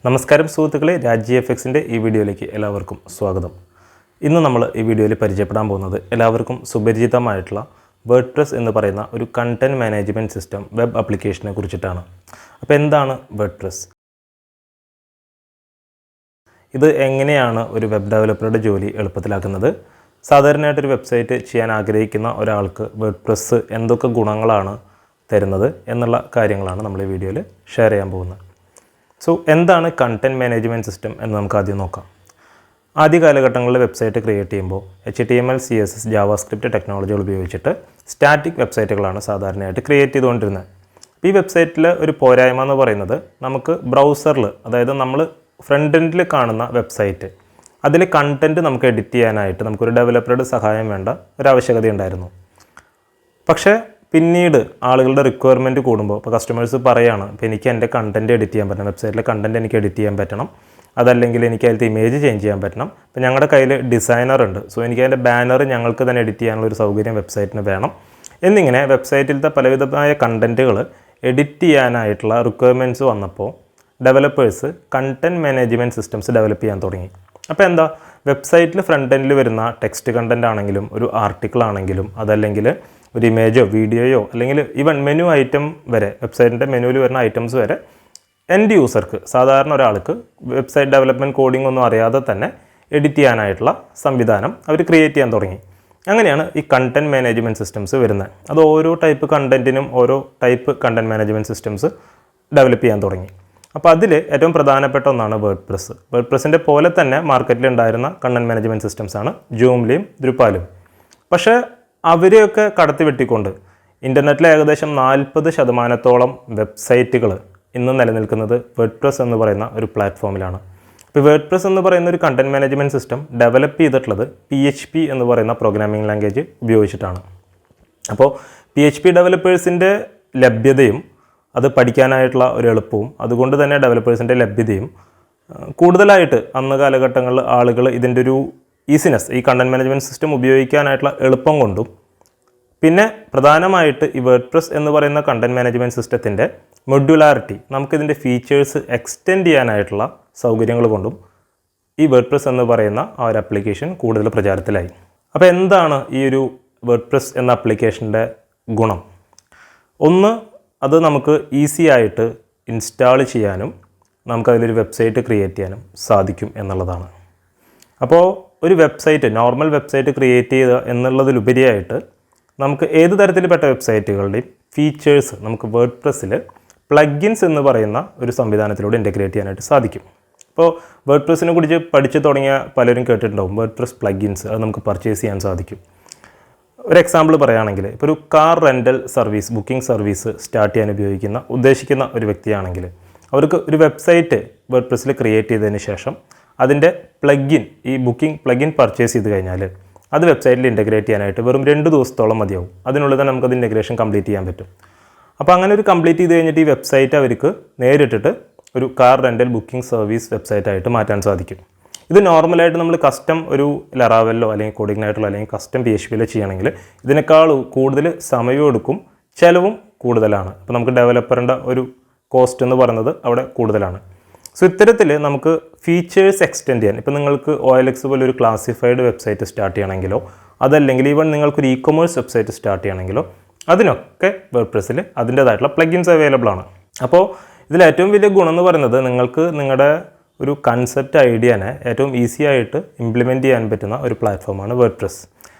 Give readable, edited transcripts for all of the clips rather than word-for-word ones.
നമസ്കാരം സുഹൃത്തുക്കളെ, രാജി എഫ്എക്സിൻ്റെ ഈ വീഡിയോയിലേക്ക് എല്ലാവർക്കും സ്വാഗതം. ഇന്ന് നമ്മൾ ഈ വീഡിയോയിൽ പരിചയപ്പെടാൻ പോകുന്നത് എല്ലാവർക്കും സുപരിചിതമായിട്ടുള്ള വേർഡ്പ്രസ് എന്ന് പറയുന്ന ഒരു കണ്ടൻറ് മാനേജ്മെൻറ്റ് സിസ്റ്റം വെബ് ആപ്ലിക്കേഷനെ കുറിച്ചിട്ടാണ്. അപ്പോൾ എന്താണ് വേർഡ്പ്രസ്? ഇത് എങ്ങനെയാണ് ഒരു വെബ് ഡെവലപ്പറുടെ ജോലി എളുപ്പത്തിലാക്കുന്നത്? സാധാരണയായിട്ടൊരു വെബ്സൈറ്റ് ചെയ്യാൻ ആഗ്രഹിക്കുന്ന ഒരാൾക്ക് വേർഡ്പ്രസ് എന്തൊക്കെ ഗുണങ്ങളാണ് തരുന്നത് എന്നുള്ള കാര്യങ്ങളാണ് നമ്മൾ ഈ വീഡിയോയിൽ ഷെയർ ചെയ്യാൻ പോകുന്നത്. എന്താണ് കണ്ടൻറ് മാനേജ്മെൻറ്റ് സിസ്റ്റം എന്ന് നമുക്ക് ആദ്യം നോക്കാം. ആദ്യ കാലഘട്ടങ്ങളിൽ വെബ്സൈറ്റ് ക്രിയേറ്റ് ചെയ്യുമ്പോൾ HTML, CSS, ജാവാസ്ക്രിപ്റ്റ് ടെക്നോളജികൾ ഉപയോഗിച്ചിട്ട് സ്റ്റാറ്റിക് വെബ്സൈറ്റുകളാണ് സാധാരണയായിട്ട് ക്രിയേറ്റ് ചെയ്തുകൊണ്ടിരുന്നത്. ഈ വെബ്സൈറ്റിൽ ഒരു പോരായ്മ എന്ന് പറയുന്നത് നമുക്ക് ബ്രൗസറിൽ, അതായത് നമ്മൾ ഫ്രണ്ട് എൻഡിൽ കാണുന്ന വെബ്സൈറ്റ്, അതിൽ കണ്ടൻറ്റ് നമുക്ക് എഡിറ്റ് ചെയ്യാനായിട്ട് നമുക്കൊരു ഡെവലപ്പറുടെ സഹായം വേണ്ട ഒരാവശ്യകത ഉണ്ടായിരുന്നു. പക്ഷേ പിന്നീട് ആളുകളുടെ റിക്വയർമെൻറ്റ് കൂടുമ്പോൾ, ഇപ്പോൾ കസ്റ്റമേഴ്സ് പറയുകയാണ്, ഇപ്പോൾ എനിക്ക് എൻ്റെ കണ്ടൻറ്റ് എഡിറ്റ് ചെയ്യാൻ പറ്റണം, വെബ്സൈറ്റിലെ കണ്ടൻറ്റ് എനിക്ക് എഡിറ്റ് ചെയ്യാൻ പറ്റണം, അതല്ലെങ്കിൽ എനിക്ക് അതിലത്തെ ഇമേജ് ചേഞ്ച് ചെയ്യാൻ പറ്റണം, ഇപ്പോൾ ഞങ്ങളുടെ കയ്യിൽ ഡിസൈനർ ഉണ്ട്, എനിക്ക് അതിൻ്റെ ബാനർ ഞങ്ങൾക്ക് തന്നെ എഡിറ്റ് ചെയ്യാനുള്ള ഒരു സൗകര്യം വെബ്സൈറ്റിന് വേണം എന്നിങ്ങനെ വെബ്സൈറ്റിലത്തെ പലവിധമായ കണ്ടൻറ്റുകൾ എഡിറ്റ് ചെയ്യാനായിട്ടുള്ള റിക്വയർമെൻറ്റ്സ് വന്നപ്പോൾ developers content management systems develop ചെയ്യാൻ തുടങ്ങി. അപ്പോൾ എന്താ, വെബ്സൈറ്റിൽ ഫ്രണ്ട് എൻഡിൽ വരുന്ന ടെക്സ്റ്റ് കണ്ടൻറ് ആണെങ്കിലും ഒരു ആർട്ടിക്കിൾ ആണെങ്കിലും അതല്ലെങ്കിൽ ഒരു ഇമേജോ വീഡിയോയോ അല്ലെങ്കിൽ ഈവൻ മെനു ഐറ്റം വരെ, വെബ്സൈറ്റിൻ്റെ മെനുവിൽ വരുന്ന ഐറ്റംസ് വരെ എൻഡ് യൂസർക്ക്, സാധാരണ ഒരാൾക്ക് വെബ്സൈറ്റ് ഡെവലപ്മെൻറ്റ് കോഡിംഗ് ഒന്നും അറിയാതെ തന്നെ എഡിറ്റ് ചെയ്യാനായിട്ടുള്ള സംവിധാനം അവർ ക്രിയേറ്റ് ചെയ്യാൻ തുടങ്ങി. അങ്ങനെയാണ് ഈ കണ്ടൻറ് മാനേജ്മെൻറ്റ് സിസ്റ്റംസ് വരുന്നത്. അത് ഓരോ ടൈപ്പ് കണ്ടൻറ്റിനും ഓരോ type content management systems develop ചെയ്യാൻ തുടങ്ങി. അപ്പോൾ അതിൽ ഏറ്റവും പ്രധാനപ്പെട്ട ഒന്നാണ് വേർഡ്പ്രസ്. വേർഡ്പ്രസിൻ്റെ പോലെ തന്നെ മാർക്കറ്റിലുണ്ടായിരുന്ന കണ്ടൻറ് മാനേജ്മെൻറ്റ് സിസ്റ്റംസാണ് ജൂംലിയും ദ്രുപാലും. പക്ഷേ അവരെയൊക്കെ കടത്തി വെട്ടിക്കൊണ്ട് ഇൻ്റർനെറ്റിലെ ഏകദേശം 40% വെബ്സൈറ്റുകൾ ഇന്ന് നിലനിൽക്കുന്നത് വേർഡ്പ്രസ് എന്ന് പറയുന്ന ഒരു പ്ലാറ്റ്ഫോമിലാണ്. ഇപ്പോൾ വേർഡ്പ്രസ് എന്ന് പറയുന്ന ഒരു കണ്ടൻറ് മാനേജ്മെൻറ്റ് സിസ്റ്റം ഡെവലപ്പ് ചെയ്തിട്ടുള്ളത് PHP എന്ന് പറയുന്ന പ്രോഗ്രാമിംഗ് ലാംഗ്വേജ് ഉപയോഗിച്ചിട്ടാണ്. അപ്പോൾ PHP ഡെവലപ്പേഴ്സിൻ്റെ ലഭ്യതയും അത് പഠിക്കാനായിട്ടുള്ള ഒരു എളുപ്പവും അതുകൊണ്ട് തന്നെ ഡെവലപ്പേഴ്സിൻ്റെ ലഭ്യതയും കൂടുതലായിട്ട് അന്ന് കാലഘട്ടങ്ങളിൽ ആളുകൾ ഇതിൻ്റെ ഒരു ഈസിനെസ്, ഈ കണ്ടൻറ് മാനേജ്മെൻറ്റ് സിസ്റ്റം ഉപയോഗിക്കാനായിട്ടുള്ള എളുപ്പം കൊണ്ടും, പിന്നെ പ്രധാനമായിട്ട് ഈ വേർഡ്പ്രസ് എന്ന് പറയുന്ന കണ്ടൻറ് മാനേജ്മെൻറ്റ് സിസ്റ്റത്തിൻ്റെ മൊഡ്യുലാരിറ്റി, നമുക്കിതിൻ്റെ ഫീച്ചേഴ്സ് എക്സ്റ്റെൻഡ് ചെയ്യാനായിട്ടുള്ള സൗകര്യങ്ങൾ കൊണ്ടും ഈ വേർഡ്പ്രസ് എന്ന് പറയുന്ന ആ ഒരു ആപ്ലിക്കേഷൻ കൂടുതൽ പ്രചാരത്തിലായി. അപ്പോൾ എന്താണ് ഈ ഒരു വേർഡ്പ്രസ് എന്ന ആപ്ലിക്കേഷൻ്റെ ഗുണം? ഒന്ന്, അത് നമുക്ക് ഈസി ആയിട്ട് ഇൻസ്റ്റാൾ ചെയ്യാനും നമുക്കതിലൊരു വെബ്സൈറ്റ് ക്രിയേറ്റ് ചെയ്യാനും സാധിക്കും എന്നുള്ളതാണ്. അപ്പോൾ ഒരു വെബ്സൈറ്റ്, നോർമൽ വെബ്സൈറ്റ് ക്രിയേറ്റ് ചെയ്യുക എന്നുള്ളതിലുപരിയായിട്ട് നമുക്ക് ഏത് തരത്തിൽപ്പെട്ട വെബ്സൈറ്റുകളുടെയും ഫീച്ചേഴ്സ് നമുക്ക് വേർഡ്പ്രസ്സിൽ പ്ലഗിൻസ് എന്ന് പറയുന്ന ഒരു സംവിധാനത്തിലൂടെ ഇൻ്റഗ്രേറ്റ് ചെയ്യാനായിട്ട് സാധിക്കും. ഇപ്പോൾ വേർഡ്പ്രസ്സിനെ കുറിച്ച് പഠിച്ചു തുടങ്ങിയ പലരും കേട്ടിട്ടുണ്ടാവും വേർഡ്പ്രസ് പ്ലഗിൻസ്, അത് നമുക്ക് പർച്ചേസ് ചെയ്യാൻ സാധിക്കും. ഒരു എക്സാമ്പിൾ പറയുകയാണെങ്കിൽ, ഇപ്പോൾ ഒരു car rental service, booking service start ചെയ്യാൻ ഉദ്ദേശിക്കുന്ന ഒരു വ്യക്തിയാണെങ്കിൽ അവർക്ക് ഒരു വെബ്സൈറ്റ് വേർഡ്പ്രസ്സിൽ ക്രിയേറ്റ് ചെയ്തതിന് ശേഷം അതിൻ്റെ പ്ലഗിൻ, ഈ ബുക്കിംഗ് പ്ലഗിൻ പർച്ചേസ് ചെയ്ത് കഴിഞ്ഞാൽ അത് വെബ്സൈറ്റിൽ ഇൻ്റഗ്രേറ്റ് ചെയ്യാനായിട്ട് വെറും 2 ദിവസത്തോളം മതിയാവും. അതിനുള്ളിൽ തന്നെ നമുക്കത് ഇൻ്റഗ്രേഷൻ കംപ്ലീറ്റ് ചെയ്യാൻ പറ്റും. അപ്പോൾ അങ്ങനെ ഒരു കംപ്ലീറ്റ് ചെയ്ത് കഴിഞ്ഞിട്ട് ഈ വെബ്സൈറ്റ് അവർക്ക് നേരിട്ടിട്ട് ഒരു കാർ റെൻ്റൽ ബുക്കിംഗ് സർവീസ് വെബ്സൈറ്റായിട്ട് മാറ്റാൻ സാധിക്കും. ഇത് നോർമലായിട്ട് നമ്മൾ കസ്റ്റം ഒരു ലറാവെല്ലോ അല്ലെങ്കിൽ കോഡിങ്ങിനായിട്ടുള്ള അല്ലെങ്കിൽ കസ്റ്റം PHPയിലോ ചെയ്യണമെങ്കിൽ ഇതിനേക്കാൾ കൂടുതൽ സമയവും എടുക്കും, ചിലവും കൂടുതലാണ്. അപ്പോൾ നമുക്ക് ഡെവലപ്പറിൻ്റെ ഒരു കോസ്റ്റ് എന്ന് പറയുന്നത് അവിടെ കൂടുതലാണ്. ഇത്തരത്തിൽ നമുക്ക് ഫീച്ചേഴ്സ് എക്സ്റ്റെൻഡ് ചെയ്യാൻ, ഇപ്പോൾ നിങ്ങൾക്ക് OLX പോലെ ഒരു ക്ലാസിഫൈഡ് വെബ്സൈറ്റ് സ്റ്റാർട്ട് ചെയ്യണമെങ്കിലോ അതല്ലെങ്കിൽ ഈവൻ നിങ്ങൾക്കൊരു ഇ-കൊമേഴ്സ് വെബ്സൈറ്റ് സ്റ്റാർട്ട് ചെയ്യണമെങ്കിലോ അതിനൊക്കെ വേർഡ്പ്രസ്സിൽ അതിൻ്റേതായിട്ടുള്ള പ്ലഗിൻസ് അവൈലബിൾ ആണ്. അപ്പോൾ ഇതിൽ ഏറ്റവും വലിയ ഗുണം എന്ന് പറയുന്നത് നിങ്ങൾക്ക് നിങ്ങളുടെ ഒരു കൺസെപ്റ്റ് ഐഡിയനെ ഏറ്റവും ഈസി ആയിട്ട് ഇംപ്ലിമെൻറ്റ് ചെയ്യാൻ പറ്റുന്ന ഒരു പ്ലാറ്റ്ഫോമാണ് വേർഡ്പ്രസ്.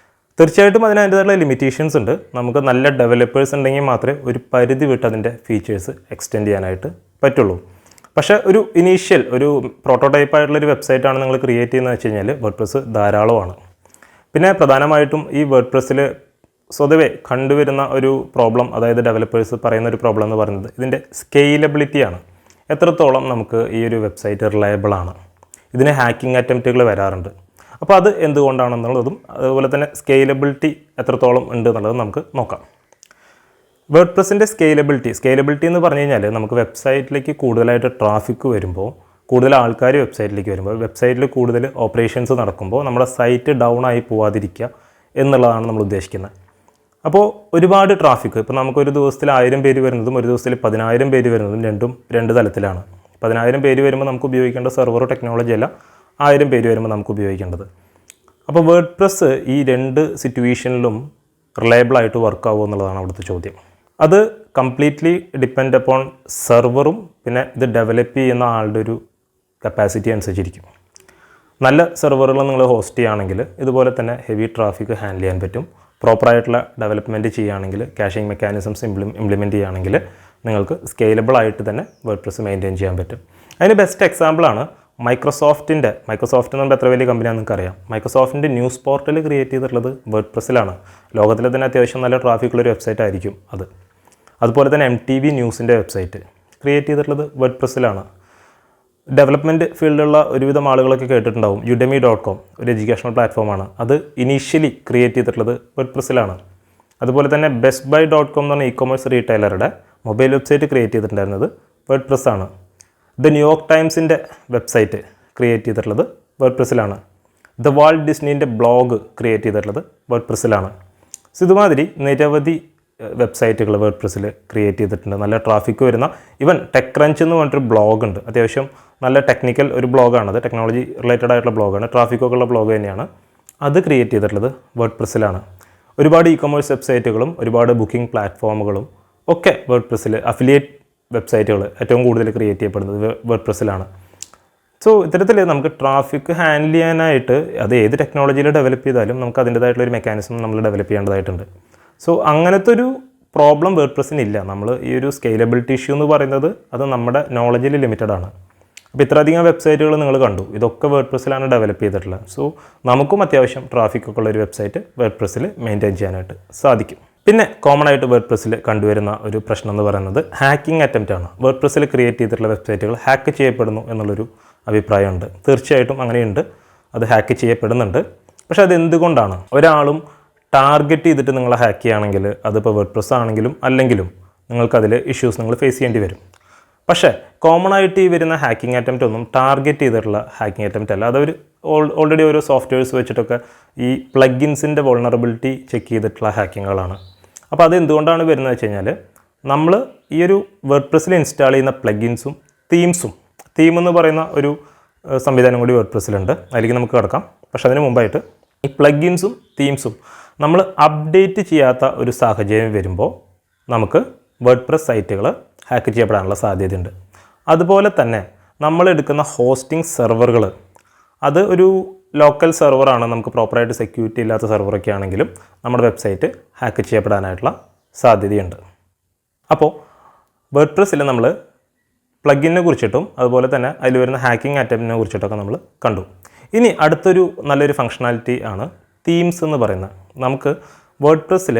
തീർച്ചയായിട്ടും അതിന് അതിൻ്റേതായിട്ടുള്ള ലിമിറ്റേഷൻസ് ഉണ്ട്. നമുക്ക് നല്ല ഡെവലപ്പേഴ്സ് ഉണ്ടെങ്കിൽ മാത്രമേ ഒരു പരിധി വിട്ട് അതിൻ്റെ ഫീച്ചേഴ്സ് എക്സ്റ്റെൻഡ് ചെയ്യാനായിട്ട് പറ്റുള്ളൂ. പക്ഷേ ഒരു ഇനീഷ്യൽ ഒരു പ്രോട്ടോടൈപ്പ് ആയിട്ടുള്ളൊരു വെബ്സൈറ്റാണ് നിങ്ങൾ ക്രിയേറ്റ് ചെയ്യുന്നത് വെച്ച് കഴിഞ്ഞാൽ വേർഡ്പ്രസ് ധാരാളമാണ്. പിന്നെ പ്രധാനമായിട്ടും ഈ വേർഡ്പ്രസ്സിൽ സ്വതവേ കണ്ടുവരുന്ന ഒരു പ്രോബ്ലം, അതായത് ഡെവലപ്പേഴ്സ് പറയുന്ന ഒരു പ്രോബ്ലം എന്ന് പറയുന്നത് ഇതിൻ്റെ സ്കെയിലബിലിറ്റിയാണ്. എത്രത്തോളം നമുക്ക് ഈ ഒരു വെബ്സൈറ്റ് റിലയബിളാണ്. ഇതിന് ഹാക്കിംഗ് അറ്റംപ്റ്റുകൾ വരാറുണ്ട്. അപ്പോൾ അത് എന്തുകൊണ്ടാണെന്നുള്ളതും അതുപോലെ തന്നെ സ്കെയിലബിലിറ്റി എത്രത്തോളം ഉണ്ട് എന്നുള്ളതും നമുക്ക് നോക്കാം. വേർഡ്പ്രസിൻ്റെ സ്കെയിലബിലിറ്റി എന്ന് പറഞ്ഞു കഴിഞ്ഞാൽ നമുക്ക് വെബ്സൈറ്റിലേക്ക് കൂടുതലായിട്ട് ട്രാഫിക് വരുമ്പോൾ, കൂടുതൽ ആൾക്കാർ വെബ്സൈറ്റിലേക്ക് വരുമ്പോൾ, വെബ്സൈറ്റിൽ കൂടുതൽ ഓപ്പറേഷൻസ് നടക്കുമ്പോൾ നമ്മുടെ സൈറ്റ് ഡൗൺ ആയി പോവാതിരിക്കുക എന്നുള്ളതാണ് നമ്മൾ ഉദ്ദേശിക്കുന്നത്. അപ്പോൾ ഒരുപാട് ട്രാഫിക്, ഇപ്പോൾ നമുക്കൊരു ദിവസത്തിൽ 1000 പേര് വരുന്നതും ഒരു ദിവസത്തിൽ 10,000 പേര് വരുന്നതും രണ്ട് തലത്തിലാണ്. 10,000 പേര് വരുമ്പോൾ നമുക്ക് ഉപയോഗിക്കേണ്ട സെർവർ ടെക്നോളജി അല്ല 1000 പേര് വരുമ്പോൾ നമുക്ക് ഉപയോഗിക്കേണ്ടത്. അപ്പോൾ വേർഡ്പ്രസ് ഈ രണ്ട് സിറ്റുവേഷനിലും റിലയബിളായിട്ട് വർക്ക് ആവുമോ എന്നുള്ളതാണ് അവിടുത്തെ ചോദ്യം. അത് കംപ്ലീറ്റ്ലി ഡിപ്പെൻഡ് അപ്പോൺ സെർവറും പിന്നെ ഇത് ഡെവലപ്പ് ചെയ്യുന്ന ആളുടെ ഒരു കപ്പാസിറ്റി അനുസരിച്ചിരിക്കും. നല്ല സെർവറുകൾ നിങ്ങൾ ഹോസ്റ്റ് ചെയ്യുകയാണെങ്കിൽ ഇതുപോലെ തന്നെ ഹെവി ട്രാഫിക് ഹാൻഡിൽ ചെയ്യാൻ പറ്റും. പ്രോപ്പറായിട്ടുള്ള ഡെവലപ്മെൻറ്റ് ചെയ്യുകയാണെങ്കിൽ കാഷിംഗ് മെക്കാനിസംസ് ഇംപ്ലിമെൻറ്റ് ചെയ്യുകയാണെങ്കിൽ നിങ്ങൾക്ക് സ്കെയിലബിൾ ആയിട്ട് തന്നെ വേർഡ്പ്രസ് മെയിൻറ്റെയിൻ ചെയ്യാൻ പറ്റും. അതിന് ബെസ്റ്റ് എക്സാമ്പിളാണ് മൈക്രോസോഫ്റ്റ് എന്ന് പറയുമ്പോൾ എത്ര വലിയ കമ്പനിയാണെന്ന് നിങ്ങൾക്കറിയാം. മൈക്രോസോഫ്റ്റിൻ്റെ ന്യൂസ് പോർട്ടൽ ക്രിയേറ്റ് ചെയ്തിട്ടുള്ളത് വേർഡ്പ്രസ്സിലാണ്. ലോകത്തിലെ തന്നെ അത്യാവശ്യം നല്ല ട്രാഫിക്കുള്ളൊരു വെബ്സൈറ്റ് ആയിരിക്കും അത്. അതുപോലെ തന്നെ MTV ന്യൂസിൻ്റെ വെബ്സൈറ്റ് ക്രിയേറ്റ് ചെയ്തിട്ടുള്ളത് വേർഡ്പ്രസ്സിലാണ്. ഡെവലപ്മെൻറ്റ് ഫീൽഡിലുള്ള ഒരുവിധം ആളുകളൊക്കെ കേട്ടിട്ടുണ്ടാവും. udemy.com ഒരു എഡ്യൂക്കേഷണൽ പ്ലാറ്റ്ഫോമാണ്. അത് ഇനീഷ്യലി ക്രിയേറ്റ് ചെയ്തിട്ടുള്ളത് വേർഡ്പ്രസ്സിലാണ്. അതുപോലെ തന്നെ bestbuy.com എന്ന് പറഞ്ഞ ഇ-കൊമേഴ്സ് റീറ്റെയിലറുടെ മൊബൈൽ വെബ്സൈറ്റ് ക്രിയേറ്റ് ചെയ്തിട്ടുണ്ടായിരുന്നത് വേർഡ്പ്രസ്സാണ്. ദ ന്യൂയോർക്ക് ടൈംസിൻ്റെ വെബ്സൈറ്റ് ക്രിയേറ്റ് ചെയ്തിട്ടുള്ളത് വേർഡ്പ്രസ്സിലാണ്. ദ വാൾട്ട് ഡിസ്നീൻ്റെ ബ്ലോഗ് ക്രിയേറ്റ് ചെയ്തിട്ടുള്ളത് വേർഡ്പ്രസ്സിലാണ്. സോ ഇതുമാതിരി നിരവധി വെബ്സൈറ്റുകൾ വേർഡ്പ്രസ്സിൽ ക്രിയേറ്റ് ചെയ്തിട്ടുണ്ട്. നല്ല ട്രാഫിക് വരുന്ന ഈവൻ ടെക് ക്രഞ്ച് എന്ന് പറഞ്ഞിട്ടൊരു ബ്ലോഗ് ഉണ്ട്. അത്യാവശ്യം നല്ല ടെക്നിക്കൽ ഒരു ബ്ലോഗാണത്. ടെക്നോളജി റിലേറ്റഡ് ആയിട്ടുള്ള ബ്ലോഗാണ്. ട്രാഫിക്കൊക്കെ ഉള്ള ബ്ലോഗ് തന്നെയാണ്. അത് ക്രിയേറ്റ് ചെയ്തിട്ടുള്ളത് വേർഡ്പ്രസ്സിലാണ്. ഒരുപാട് ഇ-കൊമേഴ്സ് വെബ്സൈറ്റുകളും ഒരുപാട് ബുക്കിംഗ് പ്ലാറ്റ്ഫോമുകളും ഒക്കെ വേർഡ്പ്രസ്സിൽ, അഫിലിയേറ്റ് വെബ്സൈറ്റുകൾ ഏറ്റവും കൂടുതൽ ക്രിയേറ്റ് ചെയ്യപ്പെടുന്നത് വേർഡ്പ്രസ്സിലാണ്. സോ ഇത്തരത്തിൽ നമുക്ക് ട്രാഫിക് ഹാൻഡിൽ ചെയ്യാനായിട്ട് അത് ഏത് ടെക്നോളജിയിൽ ഡെവലപ്പ് ചെയ്താലും നമുക്ക് അതിൻ്റേതായിട്ടുള്ളൊരു മെക്കാനിസം നമ്മൾ ഡെവലപ്പ് ചെയ്യേണ്ടതായിട്ടുണ്ട്. സോ അങ്ങനത്തെ ഒരു പ്രോബ്ലം വേർഡ്പ്രസ്സിനില്ല. നമ്മൾ ഈ ഒരു സ്കെയിലബിലിറ്റി ഇഷ്യൂ എന്ന് പറയുന്നത് അത് നമ്മുടെ നോളജിൽ ലിമിറ്റഡ് ആണ്. അപ്പോൾ ഇത്രയധികം വെബ്സൈറ്റുകൾ നിങ്ങൾ കണ്ടു, ഇതൊക്കെ വേർഡ്പ്രസ്സിലാണ് ഡെവലപ്പ് ചെയ്തിട്ടുള്ളത്. സോ നമുക്കും അത്യാവശ്യം ട്രാഫിക്കൊക്കെ ഉള്ള ഒരു വെബ്സൈറ്റ് വേർഡ്പ്രസ്സിൽ മെയിൻറ്റെയിൻ ചെയ്യാനായിട്ട് സാധിക്കും. പിന്നെ കോമൺ ആയിട്ട് വേർഡ്പ്രസ്സിൽ കണ്ടുവരുന്ന ഒരു പ്രശ്നം എന്ന് പറയുന്നത് ഹാക്കിംഗ് അറ്റംപ്റ്റ് ആണ്. വേർഡ്പ്രസ്സിൽ ക്രിയേറ്റ് ചെയ്തിട്ടുള്ള വെബ്സൈറ്റുകൾ ഹാക്ക് ചെയ്യപ്പെടുന്നു എന്നുള്ളൊരു അഭിപ്രായമുണ്ട്. തീർച്ചയായിട്ടും അങ്ങനെയുണ്ട്, അത് ഹാക്ക് ചെയ്യപ്പെടുന്നുണ്ട്. പക്ഷേ അത് എന്തുകൊണ്ടാണ്? ഒരാളും ടാർഗറ്റ് ചെയ്തിട്ട് നിങ്ങളെ ഹാക്ക് ചെയ്യുകയാണെങ്കിൽ അതിപ്പോൾ വേർഡ്പ്രസ് ആണെങ്കിലും അല്ലെങ്കിലും നിങ്ങൾക്കതിൽ ഇഷ്യൂസ് നിങ്ങൾ ഫേസ് ചെയ്യേണ്ടി വരും. പക്ഷേ കോമൺ ആയിട്ട് ഈ വരുന്ന ഹാക്കിംഗ് അറ്റംപ്റ്റ് ഒന്നും ടാർഗറ്റ് ചെയ്തിട്ടുള്ള ഹാക്കിംഗ് അറ്റംപ്റ്റ് അല്ല. അതൊരു ഓൾറെഡി ഓരോ സോഫ്റ്റ്വെയർസ് വെച്ചിട്ടൊക്കെ ഈ പ്ലഗിൻസിൻ്റെ വൾണറബിലിറ്റി ചെക്ക് ചെയ്തിട്ടുള്ള ഹാക്കിങ്ങുകളാണ്. അപ്പോൾ അത് എന്തുകൊണ്ടാണ് വരുന്നത് വെച്ച് കഴിഞ്ഞാൽ നമ്മൾ ഈ ഒരു വേർഡ്പ്രസ്സിൽ ഇൻസ്റ്റാൾ ചെയ്യുന്ന പ്ലഗിൻസും തീം എന്ന് പറയുന്ന ഒരു സംവിധാനം കൂടി വേർഡ്പ്രസ്സിലുണ്ട്. അതിലേക്ക് നമുക്ക് കിടക്കാം. പക്ഷേ അതിന് മുമ്പായിട്ട് ഈ പ്ലഗിൻസും തീംസും നമ്മൾ അപ്ഡേറ്റ് ചെയ്യാത്ത ഒരു സാഹചര്യം വരുമ്പോൾ നമുക്ക് വേർഡ്പ്രസ് സൈറ്റുകൾ ഹാക്ക് ചെയ്യപ്പെടാനുള്ള സാധ്യതയുണ്ട്. അതുപോലെ തന്നെ നമ്മൾ എടുക്കുന്ന ഹോസ്റ്റിംഗ് സെർവറുകൾ അത് ഒരു ലോക്കൽ സെർവറാണ്, നമുക്ക് പ്രോപ്പറായിട്ട് സെക്യൂരിറ്റി ഇല്ലാത്ത സെർവറൊക്കെ ആണെങ്കിലും നമ്മുടെ വെബ്സൈറ്റ് ഹാക്ക് ചെയ്യപ്പെടാനായിട്ടുള്ള സാധ്യതയുണ്ട്. അപ്പോൾ വേർഡ്പ്രസ്സിൽ നമ്മൾ പ്ലഗിനെ കുറിച്ചിട്ടും അതുപോലെ തന്നെ അതിൽ വരുന്ന ഹാക്കിംഗ് അറ്റംപ്റ്റിനെ കുറിച്ചിട്ടൊക്കെ നമ്മൾ കണ്ടു. ഇനി അടുത്തൊരു നല്ലൊരു ഫങ്ഷണാലിറ്റി ആണ് തീംസ് എന്ന് പറയുന്നത്. നമുക്ക് വേർഡ്പ്രസ്സിൽ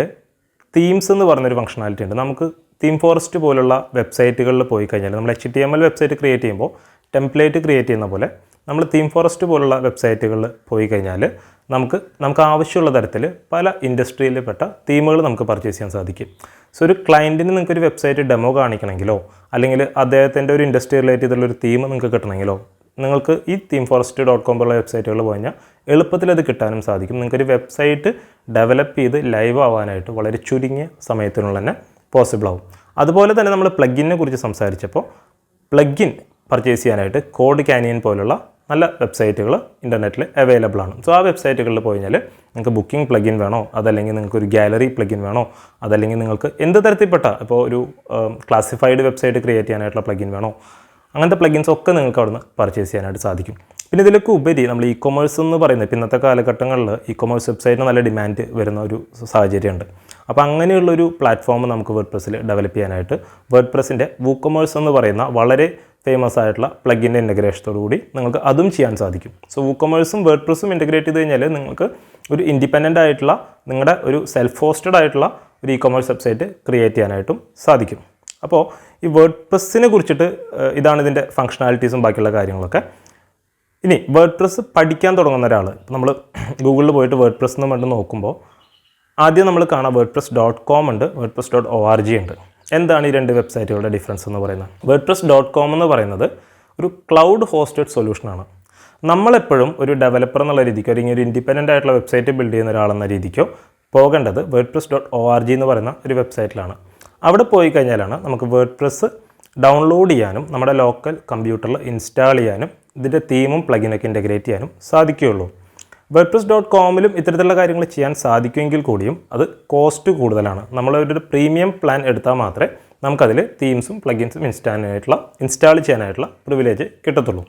തീംസ് എന്ന് പറയുന്നൊരു ഫങ്ഷണാലിറ്റി ഉണ്ട്. നമുക്ക് തീം ഫോറസ്റ്റ് പോലുള്ള വെബ്സൈറ്റുകളിൽ പോയി കഴിഞ്ഞാൽ നമ്മൾ HTML വെബ്സൈറ്റ് ക്രിയേറ്റ് ചെയ്യുമ്പോൾ ടെംപ്ലേറ്റ് ക്രിയേറ്റ് ചെയ്യുന്ന പോലെ നമ്മൾ തീം ഫോറസ്റ്റ് പോലുള്ള വെബ്സൈറ്റുകളിൽ പോയി കഴിഞ്ഞാൽ നമുക്ക് ആവശ്യമുള്ള തരത്തിൽ പല ഇൻഡസ്ട്രിയിൽപ്പെട്ട തീമുകൾ നമുക്ക് പർച്ചേസ് ചെയ്യാൻ സാധിക്കും. സോ ഒരു ക്ലയൻറ്റിന് നിങ്ങൾക്കൊരു വെബ്സൈറ്റ് ഡെമോ കാണിക്കണമെങ്കിലോ അല്ലെങ്കിൽ അദ്ദേഹത്തിൻ്റെ ഒരു ഇൻഡസ്ട്രി റിലേറ്റ് ചെയ്തുള്ളൊരു തീം നിങ്ങൾക്ക് കിട്ടണമെങ്കിലോ നിങ്ങൾക്ക് ഈ themeforest.com പോലുള്ള വെബ്സൈറ്റുകൾ പോയി കഴിഞ്ഞാൽ എളുപ്പത്തിൽ അത് കിട്ടാനും സാധിക്കും. നിങ്ങൾക്കൊരു വെബ്സൈറ്റ് ഡെവലപ്പ് ചെയ്ത് ലൈവ് ആവാനായിട്ട് വളരെ ചുരുങ്ങിയ സമയത്തിനുള്ള തന്നെ പോസിബിൾ ആവും. അതുപോലെ തന്നെ നമ്മൾ പ്ലഗിനെ കുറിച്ച് സംസാരിച്ചപ്പോൾ പ്ലഗിൻ പർച്ചേസ് ചെയ്യാനായിട്ട് കോഡ് കാനിയൻ പോലുള്ള നല്ല വെബ്സൈറ്റുകൾ ഇൻ്റർനെറ്റിൽ അവൈലബിൾ ആണ്. സോ ആ വെബ്സൈറ്റുകളിൽ പോയി കഴിഞ്ഞാൽ നിങ്ങൾക്ക് ബുക്കിംഗ് പ്ലഗിൻ വേണോ, അതല്ലെങ്കിൽ നിങ്ങൾക്ക് ഒരു ഗാലറി പ്ലഗിൻ വേണോ, അതല്ലെങ്കിൽ നിങ്ങൾക്ക് എന്ത് തരത്തിൽപ്പെട്ട ഇപ്പോൾ ഒരു ക്ലാസിഫൈഡ് വെബ്സൈറ്റ് ക്രിയേറ്റ് ചെയ്യാനായിട്ടുള്ള പ്ലഗിൻ വേണോ, അങ്ങനത്തെ പ്ലഗിൻസ് ഒക്കെ നിങ്ങൾക്ക് അവിടുന്ന് പർച്ചേസ് ചെയ്യാനായിട്ട് സാധിക്കും. പിന്നെ ഇതിലൊക്കെ ഉപരി നമ്മൾ ഇ-കൊമേഴ്സ് എന്ന് പറയുന്നത് ഇന്നത്തെ കാലഘട്ടങ്ങളിൽ ഇ-കൊമേഴ്സ് വെബ്സൈറ്റിന് നല്ല ഡിമാൻഡ് വരുന്ന ഒരു സാഹചര്യമുണ്ട്. അപ്പോൾ അങ്ങനെയുള്ളൊരു പ്ലാറ്റ്ഫോം നമുക്ക് വേർഡ്പ്രസ്സിൽ ഡെവലപ്പ് ചെയ്യാനായിട്ട് വേർഡ്പ്രസ്സിൻ്റെ WooCommerce എന്ന് പറയുന്ന വളരെ ഫേമസ് ആയിട്ടുള്ള പ്ലഗിൻ്റെ ഇൻ്റഗ്രേഷനോട് കൂടി നിങ്ങൾക്ക് അതും ചെയ്യാൻ സാധിക്കും. സോ WooCommerceഉം വേർഡ്പ്രസ്സും ഇൻ്റഗ്രേറ്റ് ചെയ്ത് കഴിഞ്ഞാൽ നിങ്ങൾക്ക് ഒരു ഇൻഡിപെൻഡൻ്റ് ആയിട്ടുള്ള നിങ്ങളുടെ ഒരു സെൽഫ് ഹോസ്റ്റഡ് ആയിട്ടുള്ള ഒരു ഇ-കൊമേഴ്സ് വെബ്സൈറ്റ് ക്രിയേറ്റ് ചെയ്യാനായിട്ടും സാധിക്കും. അപ്പോൾ ഈ വേർഡ്പ്രസ്സിനെ കുറിച്ചിട്ട് ഇതാണ് ഇതിൻ്റെ ഫങ്ഷണാലിറ്റീസും ബാക്കിയുള്ള കാര്യങ്ങളൊക്കെ. ഇനി വേർഡ്പ്രസ്സ് പഠിക്കാൻ തുടങ്ങുന്ന ഒരാൾ നമ്മൾ ഗൂഗിളിൽ പോയിട്ട് വേർഡ്പ്രസ് എന്ന് പറഞ്ഞിട്ട് നോക്കുമ്പോൾ ആദ്യം നമ്മൾ കാണാം WordPress.com ഉണ്ട്, WordPress.org ഉണ്ട്. എന്താണ് ഈ രണ്ട് വെബ്സൈറ്റുകളുടെ ഡിഫറൻസ് എന്ന് പറയുന്നത്? WordPress.com എന്ന് പറയുന്നത് ഒരു ക്ലൗഡ് ഹോസ്റ്റഡ് സൊല്യൂഷനാണ്. നമ്മളെപ്പോഴും ഒരു ഡെവലപ്പർ എന്നുള്ള രീതിക്കോ അല്ലെങ്കിൽ ഒരു ഇൻഡിപെൻഡൻ്റ് ആയിട്ടുള്ള വെബ്സൈറ്റ് ബിൽഡ് ചെയ്യുന്ന ഒരാളെന്ന രീതിക്കോ പോകേണ്ടത് WordPress.org എന്ന് പറയുന്ന ഒരു വെബ്സൈറ്റിലാണ്. അവിടെ പോയി കഴിഞ്ഞാലാണ് നമുക്ക് വേർഡ്പ്രസ് ഡൗൺലോഡ് ചെയ്യാനും നമ്മുടെ ലോക്കൽ കമ്പ്യൂട്ടറിൽ ഇൻസ്റ്റാൾ ചെയ്യാനും ഇതിൻ്റെ തീമും പ്ലഗിനൊക്കെ ഇൻ്റഗ്രേറ്റ് ചെയ്യാനും സാധിക്കുകയുള്ളൂ. WordPress.comലും ഇത്തരത്തിലുള്ള കാര്യങ്ങൾ ചെയ്യാൻ സാധിക്കുമെങ്കിൽ കൂടിയും അത് കോസ്റ്റ് കൂടുതലാണ്. നമ്മളൊരു പ്രീമിയം പ്ലാൻ എടുത്താൽ മാത്രമേ നമുക്കതിൽ തീംസും പ്ലഗിൻസും ഇൻസ്റ്റാൾ ചെയ്യാനായിട്ടുള്ള പ്രിവിലേജ് കിട്ടത്തുള്ളൂ.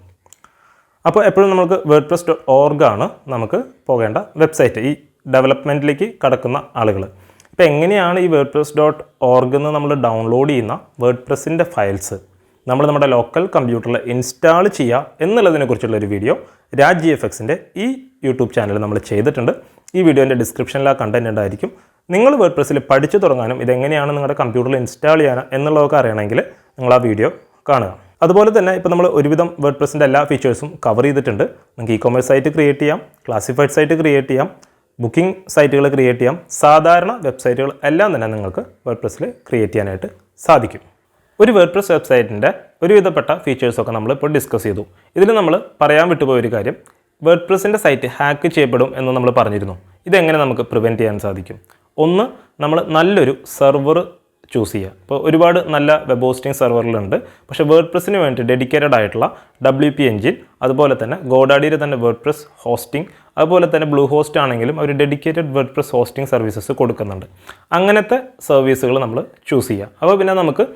അപ്പോൾ എപ്പോഴും നമുക്ക് WordPress.org ആണ് നമുക്ക് പോകേണ്ട വെബ്സൈറ്റ്, ഈ ഡെവലപ്മെൻറ്റിലേക്ക് കടക്കുന്ന ആളുകൾ. ഇപ്പോൾ എങ്ങനെയാണ് ഈ WordPress.org എന്ന് നമ്മൾ ഡൗൺലോഡ് ചെയ്യുന്ന വേർഡ്പ്രസ്സിൻ്റെ ഫയൽസ് നമ്മുടെ ലോക്കൽ കമ്പ്യൂട്ടറിൽ ഇൻസ്റ്റാൾ ചെയ്യുക എന്നുള്ളതിനെക്കുറിച്ചുള്ളൊരു വീഡിയോ GFXൻ്റെ ഈ യൂട്യൂബ് ചാനൽ നമ്മൾ ചെയ്തിട്ടുണ്ട്. ഈ വീഡിയോൻ്റെ ഡിസ്ക്രിപ്ഷനിൽ ആ കണ്ടൻറ്റ് ഉണ്ടായിരിക്കും. നിങ്ങൾ വേർഡ്പ്രസ്സിൽ പഠിച്ചു തുടങ്ങാനും ഇതെങ്ങനെയാണ് നിങ്ങളുടെ കമ്പ്യൂട്ടറിൽ ഇൻസ്റ്റാൾ ചെയ്യാൻ എന്നുള്ളതൊക്കെ അറിയണമെങ്കിൽ നിങ്ങൾ ആ വീഡിയോ കാണുക. അതുപോലെ തന്നെ ഇപ്പോൾ നമ്മൾ ഒരുവിധം വേർഡ്പ്രസ്സിൻ്റെ എല്ലാ ഫീച്ചേഴ്സും കവർ ചെയ്തിട്ടുണ്ട്. നിങ്ങൾക്ക് ഇ-കൊമേഴ്സ് സൈറ്റ് ക്രിയേറ്റ് ചെയ്യാം, ക്ലാസിഫൈഡ് സൈറ്റ് ക്രിയേറ്റ് ചെയ്യാം, ബുക്കിംഗ് സൈറ്റുകൾ ക്രിയേറ്റ് ചെയ്യാം, സാധാരണ വെബ്സൈറ്റുകൾ എല്ലാം തന്നെ നിങ്ങൾക്ക് വേർഡ്പ്രസ്സിൽ ക്രിയേറ്റ് ചെയ്യാനായിട്ട് സാധിക്കും. ഒരു വേർഡ്പ്രസ് വെബ്സൈറ്റിൻ്റെ ഒരുവിധപ്പെട്ട ഫീച്ചേഴ്സൊക്കെ നമ്മളിപ്പോൾ ഡിസ്കസ് ചെയ്തു. ഇതിൽ നമ്മൾ പറയാൻ വിട്ടുപോയൊരു കാര്യം, വേർഡ്പ്രസ്സിൻ്റെ സൈറ്റ് ഹാക്ക് ചെയ്യപ്പെടും എന്ന് നമ്മൾ പറഞ്ഞിരുന്നു. ഇതെങ്ങനെ നമുക്ക് പ്രിവെൻറ്റ് ചെയ്യാൻ സാധിക്കും? ഒന്ന്, നമ്മൾ നല്ലൊരു സെർവർ ചൂസ് ചെയ്യുക. ഇപ്പോൾ ഒരുപാട് നല്ല വെബ് ഹോസ്റ്റിംഗ് സെർവറിലുണ്ട്. പക്ഷേ വേർഡ്പ്രസ്സിന് വേണ്ടി ഡെഡിക്കേറ്റഡ് ആയിട്ടുള്ള WP എഞ്ചിൻ, അതുപോലെ തന്നെ ഗോഡാഡിയുടെ തന്നെ വേർഡ്പ്രസ് ഹോസ്റ്റിംഗ്, അതുപോലെ തന്നെ ബ്ലൂ ഹോസ്റ്റ് ആണെങ്കിലും അവർ ഡെഡിക്കേറ്റഡ് വേർഡ്പ്രസ് ഹോസ്റ്റിംഗ് സർവീസസ് കൊടുക്കുന്നുണ്ട്. അങ്ങനത്തെ സർവീസുകൾ നമ്മൾ ചൂസ് ചെയ്യുക. അപ്പോൾ പിന്നെ നമുക്ക്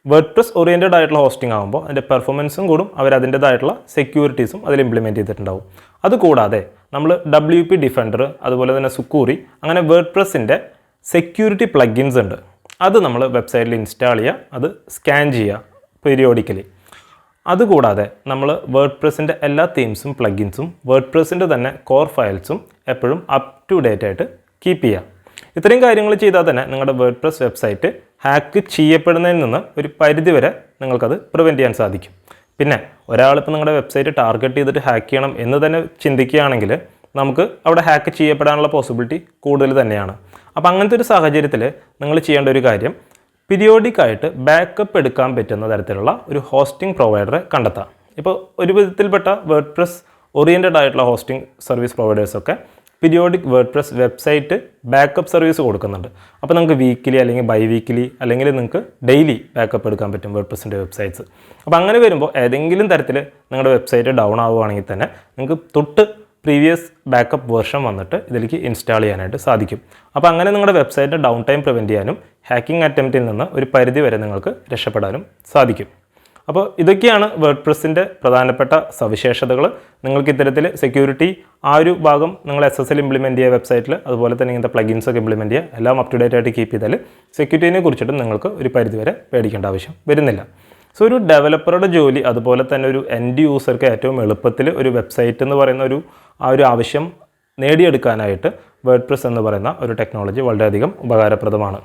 വേർഡ്പ്രസ് ഓറിയൻറ്റഡ് ആയിട്ടുള്ള ഹോസ്റ്റിംഗ് ആകുമ്പോൾ അതിൻ്റെ പെർഫോമൻസും കൂടും, അവരതിൻ്റേതായിട്ടുള്ള സെക്യൂരിറ്റീസും അതിൽ ഇംപ്ലിമെൻറ്റ് ചെയ്തിട്ടുണ്ടാവും. അതുകൂടാതെ നമ്മൾ WP ഡിഫൻഡർ, അതുപോലെ തന്നെ സുക്കൂറി, അങ്ങനെ വേർഡ്പ്രസ്സിൻ്റെ സെക്യൂരിറ്റി പ്ലഗിൻസ് ഉണ്ട്. അത് നമ്മൾ വെബ്സൈറ്റിൽ ഇൻസ്റ്റാൾ ചെയ്യുക, അത് സ്കാൻ ചെയ്യുക പീരിയോഡിക്കലി. അതുകൂടാതെ നമ്മൾ വേർഡ്പ്രസ്സിൻ്റെ എല്ലാ തീംസും പ്ലഗിൻസും വേർഡ്പ്രസ്സിൻ്റെ തന്നെ കോർ ഫയൽസും എപ്പോഴും അപ് ടു ഡേറ്റ് ആയിട്ട് കീപ്പ് ചെയ്യുക. ഇത്രയും കാര്യങ്ങൾ ചെയ്താൽ തന്നെ നിങ്ങളുടെ വേർഡ്പ്രസ് വെബ്സൈറ്റ് ഹാക്ക് ചെയ്യപ്പെടുന്നതിൽ നിന്ന് ഒരു പരിധി വരെ നിങ്ങൾക്കത് പ്രിവെൻറ്റ് ചെയ്യാൻ സാധിക്കും. പിന്നെ ഒരാളിപ്പോൾ നിങ്ങളുടെ വെബ്സൈറ്റ് ടാർഗറ്റ് ചെയ്തിട്ട് ഹാക്ക് ചെയ്യണം എന്ന് തന്നെ ചിന്തിക്കുകയാണെങ്കിൽ നമുക്ക് അവിടെ ഹാക്ക് ചെയ്യപ്പെടാനുള്ള പോസിബിലിറ്റി കൂടുതൽ തന്നെയാണ്. അപ്പോൾ അങ്ങനത്തെ ഒരു സാഹചര്യത്തിൽ നിങ്ങൾ ചെയ്യേണ്ട ഒരു കാര്യം, പീരിയോഡിക്കായിട്ട് ബാക്കപ്പ് എടുക്കാൻ പറ്റുന്ന തരത്തിലുള്ള ഒരു ഹോസ്റ്റിംഗ് പ്രൊവൈഡറെ കണ്ടെത്താം. ഇപ്പോൾ ഒരു വിധത്തിൽപ്പെട്ട വേർഡ്പ്രസ് ഓറിയൻറ്റഡ് ആയിട്ടുള്ള ഹോസ്റ്റിംഗ് സർവീസ് പ്രൊവൈഡേഴ്സൊക്കെ periodic WordPress website backup service കൊടുക്കുന്നുണ്ട്. അപ്പോൾ നിങ്ങൾക്ക് വീക്കിലി അല്ലെങ്കിൽ ബൈ വീക്കിലി അല്ലെങ്കിൽ നിങ്ങൾക്ക് ഡെയിലി ബാക്കപ്പ് എടുക്കാൻ പറ്റും വേർഡ്പ്രസ്സിൻ്റെ വെബ്സൈറ്റ്സ്. അപ്പോൾ അങ്ങനെ വരുമ്പോൾ ഏതെങ്കിലും തരത്തിൽ നിങ്ങളുടെ വെബ്സൈറ്റ് ഡൗൺ ആവുകയാണെങ്കിൽ തന്നെ നിങ്ങൾക്ക് തൊട്ട് പ്രീവിയസ് ബാക്കപ്പ് വേർഷൻ വന്നിട്ട് ഇതിലേക്ക് ഇൻസ്റ്റാൾ ചെയ്യാനായിട്ട് സാധിക്കും. അപ്പോൾ അങ്ങനെ നിങ്ങളുടെ വെബ്സൈറ്റിൻ്റെ ഡൗൺ ടൈം പ്രിവെൻറ്റ് ചെയ്യാനും ഹാക്കിംഗ് അറ്റംപ്റ്റിൽ നിന്ന് ഒരു പരിധി വരെ നിങ്ങൾക്ക് രക്ഷപ്പെടാനും സാധിക്കും. അപ്പോൾ ഇതൊക്കെയാണ് വേർഡ്പ്രസ്സിൻ്റെ പ്രധാനപ്പെട്ട സവിശേഷതകൾ. നിങ്ങൾക്ക് ഇത്തരത്തിൽ സെക്യൂരിറ്റി ആ ഒരു ഭാഗം നിങ്ങൾ SSL ഇംപ്ലിമെൻറ്റ് ചെയ്യുക വെബ്സൈറ്റിൽ, അതുപോലെ തന്നെ ഇങ്ങനത്തെ പ്ലഗിൻസൊക്കെ ഇംപ്ലിമെൻറ്റ് ചെയ്യുക, എല്ലാം അപ് ടു ഡേറ്റ് ആയിട്ട് കീപ്പ് ചെയ്താൽ സെക്യൂരിറ്റിനെ കുറിച്ചിട്ടും നിങ്ങൾക്ക് ഒരു പരിധി വരെ പേടിക്കേണ്ട ആവശ്യം വരുന്നില്ല. സോ ഒരു ഡെവലപ്പറുടെ ജോലി, അതുപോലെ തന്നെ ഒരു എൻഡ് യൂസർക്ക് ഏറ്റവും എളുപ്പത്തിൽ ഒരു വെബ്സൈറ്റ് എന്ന് പറയുന്ന ഒരു ആവശ്യം നേടിയെടുക്കാനായിട്ട് വേർഡ്പ്രസ് എന്ന് പറയുന്ന ഒരു ടെക്നോളജി വളരെയധികം ഉപകാരപ്രദമാണ്.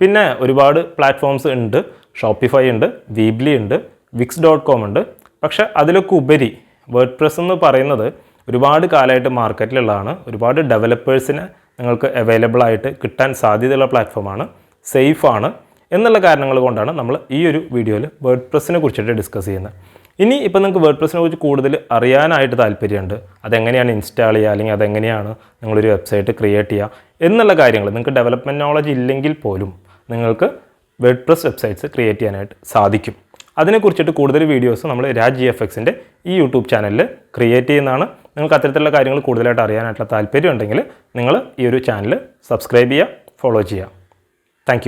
പിന്നെ ഒരുപാട് പ്ലാറ്റ്ഫോംസ് ഉണ്ട്. ഷോപ്പിഫൈ ഉണ്ട്, വീബ്ലി ഉണ്ട്, wix.com ഉണ്ട്. പക്ഷേ അതിലൊക്കെ ഉപരി വേർഡ്പ്രസ് എന്ന് പറയുന്നത് ഒരുപാട് കാലമായിട്ട് മാർക്കറ്റിലുള്ളതാണ്. ഒരുപാട് ഡെവലപ്പേഴ്സിന് നിങ്ങൾക്ക് അവൈലബിൾ ആയിട്ട് കിട്ടാൻ സാധ്യതയുള്ള പ്ലാറ്റ്ഫോമാണ്, സേഫാണ് എന്നുള്ള കാരണങ്ങൾ കൊണ്ടാണ് നമ്മൾ ഈ ഒരു വീഡിയോയിൽ വേർഡ്പ്രസ്സിനെ കുറിച്ചിട്ട് ഡിസ്കസ് ചെയ്യുന്നത്. ഇനി ഇപ്പോൾ നിങ്ങൾക്ക് വേർഡ്പ്രസ്സിനെ കുറിച്ച് കൂടുതൽ അറിയാനായിട്ട് താല്പര്യമുണ്ട്, അതെങ്ങനെയാണ് ഇൻസ്റ്റാൾ ചെയ്യുക അല്ലെങ്കിൽ അതെങ്ങനെയാണ് നിങ്ങളൊരു വെബ്സൈറ്റ് ക്രിയേറ്റ് ചെയ്യുക എന്നുള്ള കാര്യങ്ങൾ നിങ്ങൾക്ക് ഡെവലപ്മെൻറ്റ് നോളജ് ഇല്ലെങ്കിൽ പോലും നിങ്ങൾക്ക് വേർഡ്പ്രസ് വെബ്സൈറ്റ്സ് ക്രിയേറ്റ് ചെയ്യാനായിട്ട് സാധിക്കും. അതിനെക്കുറിച്ചിട്ട് കൂടുതൽ വീഡിയോസ് നമ്മൾ GFXൻ്റെ ഈ യൂട്യൂബ് ചാനലിൽ ക്രിയേറ്റ് ചെയ്യുന്നതാണ്. നിങ്ങൾക്ക് അത്തരത്തിലുള്ള കാര്യങ്ങൾ കൂടുതലായിട്ട് അറിയാനായിട്ടുള്ള താല്പര്യം ഉണ്ടെങ്കിൽ നിങ്ങൾ ഈ ഒരു ചാനൽ സബ്സ്ക്രൈബ് ചെയ്യുക, ഫോളോ ചെയ്യുക. താങ്ക്